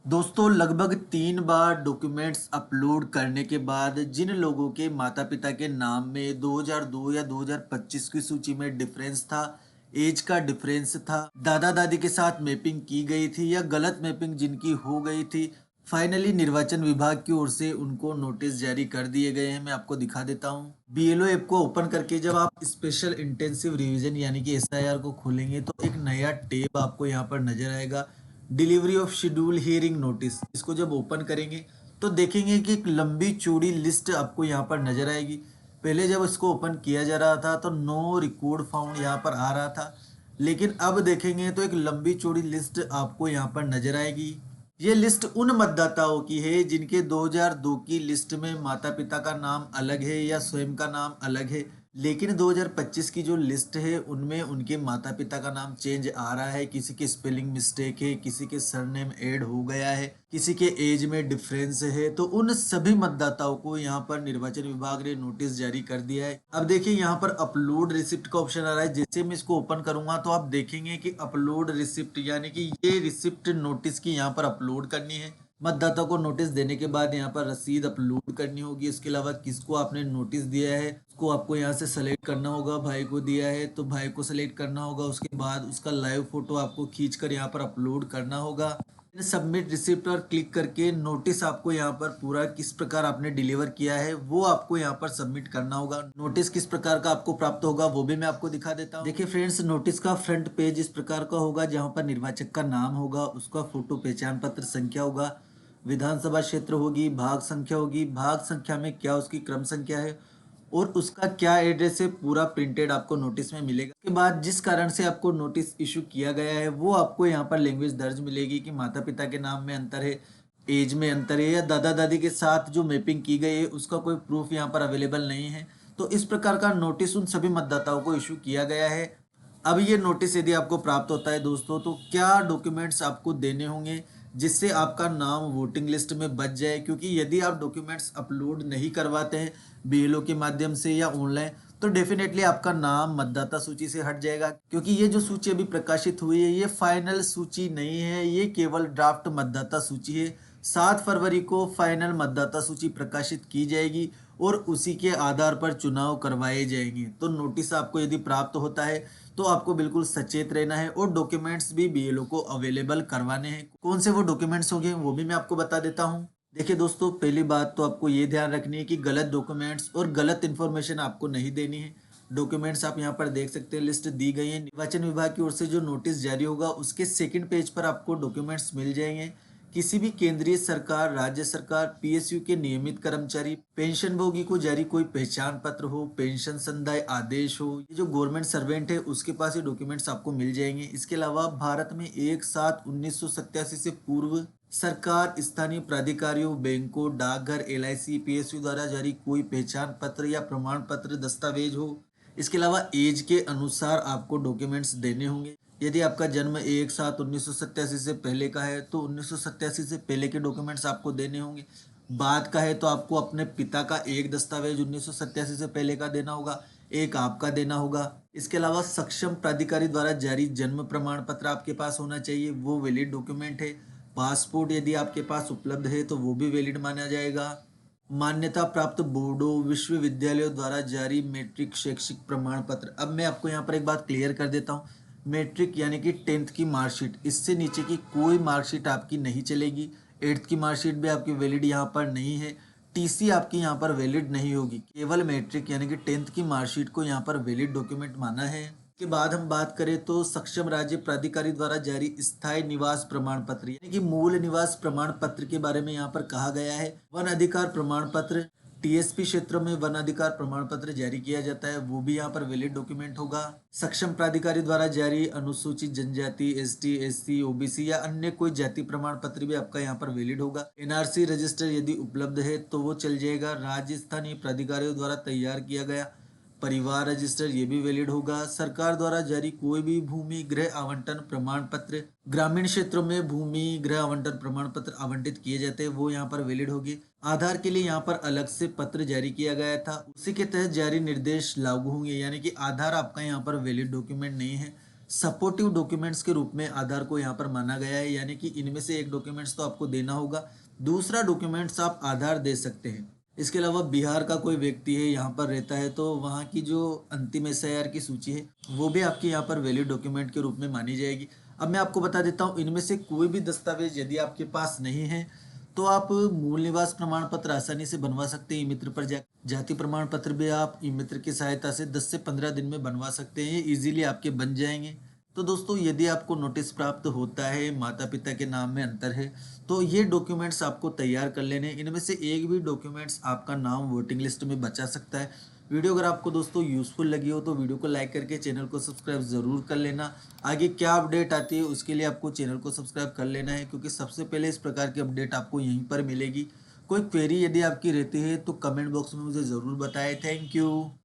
दोस्तों लगभग 3 बार documents upload करने के बाद जिन लोगों के माता पिता के नाम में 2002 या 2025 की सूची में डिफरेंस था, एज का डिफरेंस था, दादा दादी के साथ मैपिंग की गई थी या गलत मैपिंग जिनकी हो गई थी, फाइनली निर्वाचन विभाग की ओर से उनको नोटिस जारी कर दिए गए हैं। मैं आपको दिखा देता हूँ। बीएलओ ऐप को ओपन करके जब आप स्पेशल इंटेंसिव रिवीजन यानी कि एसआईआर को खोलेंगे तो एक नया टैब आपको यहाँ पर नजर आएगा, delivery of schedule hearing notice. इसको जब ओपन करेंगे तो देखेंगे कि एक लंबी चौड़ी लिस्ट आपको यहाँ पर नजर आएगी। पहले जब इसको ओपन किया जा रहा था तो नो रिकॉर्ड फाउंड यहाँ पर आ रहा था, लेकिन अब देखेंगे तो एक लंबी चौड़ी लिस्ट आपको यहाँ पर नजर आएगी। ये लिस्ट उन मतदाताओं की है जिनके 2002 की लिस्ट में माता पिता का नाम अलग है या स्वयं का नाम अलग है, लेकिन 2025 की जो लिस्ट है उनमें उनके माता पिता का नाम चेंज आ रहा है। किसी के स्पेलिंग मिस्टेक है, किसी के सरनेम ऐड हो गया है, किसी के एज में डिफरेंस है, तो उन सभी मतदाताओं को यहाँ पर निर्वाचन विभाग ने नोटिस जारी कर दिया है। अब देखिए यहाँ पर अपलोड रिसिप्ट का ऑप्शन आ रहा है। जैसे मैं इसको ओपन करूंगा तो आप देखेंगे कि अपलोड रिसिप्ट यानी कि ये रिसिप्ट नोटिस की यहाँ पर अपलोड करनी है। मतदाता को नोटिस देने के बाद यहाँ पर रसीद अपलोड करनी होगी। इसके अलावा किसको आपने नोटिस दिया है उसको आपको यहाँ से सेलेक्ट करना होगा। भाई को दिया है तो भाई को सेलेक्ट करना होगा। उसके बाद उसका लाइव फोटो आपको खींचकर यहाँ पर अपलोड करना होगा। सबमिट रिसिप्ट पर क्लिक करके नोटिस आपको यहाँ पर पूरा किस प्रकार आपने डिलीवर किया है वो आपको यहाँ पर सबमिट करना होगा। नोटिस किस प्रकार का आपको प्राप्त होगा वो भी मैं आपको दिखा देता हूँ। देखिए फ्रेंड्स, नोटिस का फ्रंट पेज इस प्रकार का होगा जहाँ पर निर्वाचक का नाम होगा, उसका फोटो, पहचान पत्र संख्या होगा, विधानसभा क्षेत्र होगी, भाग संख्या होगी, भाग संख्या में क्या उसकी क्रम संख्या है और उसका क्या एड्रेस है, पूरा प्रिंटेड आपको नोटिस में मिलेगा। उसके बाद जिस कारण से आपको नोटिस इशू किया गया है वो आपको यहाँ पर लैंग्वेज दर्ज मिलेगी कि माता पिता के नाम में अंतर है, एज में अंतर है, या दादा दादी के साथ जो मैपिंग की गई है उसका कोई प्रूफ यहाँ पर अवेलेबल नहीं है। तो इस प्रकार का नोटिस उन सभी मतदाताओं को इशू किया गया है। अब ये नोटिस यदि आपको प्राप्त होता है दोस्तों, तो क्या डॉक्यूमेंट्स आपको देने होंगे जिससे आपका नाम वोटिंग लिस्ट में बच जाए। क्योंकि यदि आप डॉक्यूमेंट्स अपलोड नहीं करवाते हैं बीएलओ के माध्यम से या ऑनलाइन, तो डेफिनेटली आपका नाम मतदाता सूची से हट जाएगा। क्योंकि ये जो सूची अभी प्रकाशित हुई है ये फाइनल सूची नहीं है, ये केवल ड्राफ्ट मतदाता सूची है। 7 फरवरी को फाइनल मतदाता सूची प्रकाशित की जाएगी और उसी के आधार पर चुनाव करवाए जाएंगे। तो नोटिस आपको यदि प्राप्त होता है तो आपको बिल्कुल सचेत रहना है और डॉक्यूमेंट्स भी बीएलओ को अवेलेबल करवाने हैं। कौन से वो डॉक्यूमेंट्स होंगे वो भी मैं आपको बता देता हूँ। देखिए दोस्तों, पहली बात तो आपको ये ध्यान रखनी है कि गलत डॉक्यूमेंट्स और गलत इन्फॉर्मेशन आपको नहीं देनी है। डॉक्यूमेंट्स आप यहाँ पर देख सकते हैं, लिस्ट दी गई है। निर्वाचन विभाग की ओर से जो नोटिस जारी होगा उसके सेकंड पेज पर आपको डॉक्यूमेंट्स मिल जाएंगे। किसी भी केंद्रीय सरकार, राज्य सरकार, पीएसयू के नियमित कर्मचारी, पेंशन भोगी को जारी कोई पहचान पत्र हो, पेंशन संदाय आदेश हो, ये जो गवर्नमेंट सर्वेंट है उसके पास ये डॉक्यूमेंट्स आपको मिल जाएंगे। इसके अलावा भारत में 1/7/1987 से पूर्व सरकार, स्थानीय प्राधिकारियों, बैंकों, डाकघर, एलआईसी, पीएसयू द्वारा जारी कोई पहचान पत्र या प्रमाण पत्र दस्तावेज हो। इसके अलावा एज के अनुसार आपको डॉक्यूमेंट्स देने होंगे। यदि आपका जन्म 1/7/1987 से पहले का है तो 1987 से पहले के डॉक्यूमेंट्स आपको देने होंगे। बाद का है तो आपको अपने पिता का एक दस्तावेज 1987 से पहले का देना होगा, एक आपका देना होगा। इसके अलावा सक्षम प्राधिकारी द्वारा जारी जन्म प्रमाण पत्र आपके पास होना चाहिए, वो वैलिड डॉक्यूमेंट है। पासपोर्ट यदि आपके पास उपलब्ध है तो वो भी वैलिड माना जाएगा। मान्यता प्राप्त बोर्डों, विश्वविद्यालयों द्वारा जारी मैट्रिक शैक्षिक प्रमाण पत्र। अब मैं आपको यहाँ पर एक बात क्लियर कर देता हूँ। मैट्रिक यानी कि 10th की मार्कशीट, इससे नीचे की कोई मार्कशीट आपकी नहीं चलेगी। 8th की मार्कशीट भी आपकी वैलिड यहाँ पर नहीं है। टीसी आपकी यहाँ पर वैलिड नहीं होगी। केवल मैट्रिक यानी कि 10th की मार्कशीट को यहाँ पर वैलिड डॉक्यूमेंट माना है। के बाद हम बात करें तो सक्षम राज्य प्राधिकारी द्वारा जारी स्थायी निवास प्रमाण पत्र यानी कि मूल निवास प्रमाण पत्र के बारे में यहाँ पर कहा गया है। वन अधिकार प्रमाण पत्र, टीएसपी क्षेत्रों में वन अधिकार प्रमाण पत्र जारी किया जाता है, वो भी यहाँ पर वैलिड डॉक्यूमेंट होगा। सक्षम प्राधिकारी द्वारा जारी अनुसूचित जनजाति, एसटी, एससी, ओबीसी या अन्य कोई जाति प्रमाण पत्र भी आपका यहाँ पर वैलिड होगा। एनआरसी रजिस्टर यदि उपलब्ध है तो वो चल जाएगा। राज्य स्थानीय प्राधिकारियों द्वारा तैयार किया गया परिवार रजिस्टर, ये भी वैलिड होगा। सरकार द्वारा जारी कोई भी भूमि गृह आवंटन प्रमाण पत्र, ग्रामीण क्षेत्रों में भूमि गृह आवंटन प्रमाण पत्र आवंटित किए जाते हैं, वो यहाँ पर वैलिड होगी। आधार के लिए यहाँ पर अलग से पत्र जारी किया गया था, उसी के तहत जारी निर्देश लागू होंगे, यानी कि आधार आपका यहाँ पर वैलिड डॉक्यूमेंट नहीं है। सपोर्टिव डॉक्यूमेंट्स के रूप में आधार को यहाँ पर माना गया है, यानी कि इनमें से एक डॉक्यूमेंट्स तो आपको देना होगा, दूसरा डॉक्यूमेंट्स आप आधार दे सकते हैं। इसके अलावा बिहार का कोई व्यक्ति है यहाँ पर रहता है तो वहाँ की जो अंतिम एसआईआर की सूची है वो भी आपकी यहाँ पर वैलिड डॉक्यूमेंट के रूप में मानी जाएगी। अब मैं आपको बता देता हूँ, इनमें से कोई भी दस्तावेज यदि आपके पास नहीं है तो आप मूल निवास प्रमाण पत्र आसानी से बनवा सकते हैं ई मित्र पर जाति प्रमाण पत्र भी आप ई मित्र की सहायता से 10 से 15 दिन में बनवा सकते हैं, ये इजीली आपके बन जाएंगे। तो दोस्तों यदि आपको नोटिस प्राप्त होता है माता पिता के नाम में अंतर है तो ये डॉक्यूमेंट्स आपको तैयार कर लेने, इनमें से एक भी डॉक्यूमेंट्स आपका नाम वोटिंग लिस्ट में बचा सकता है। वीडियो अगर आपको दोस्तों यूज़फुल लगी हो तो वीडियो को लाइक करके चैनल को सब्सक्राइब ज़रूर कर लेना। आगे क्या अपडेट आती है उसके लिए आपको चैनल को सब्सक्राइब कर लेना है, क्योंकि सबसे पहले इस प्रकार की अपडेट आपको यहीं पर मिलेगी। कोई क्वेरी यदि आपकी रहती है तो कमेंट बॉक्स में मुझे ज़रूर बताएं। Thank you.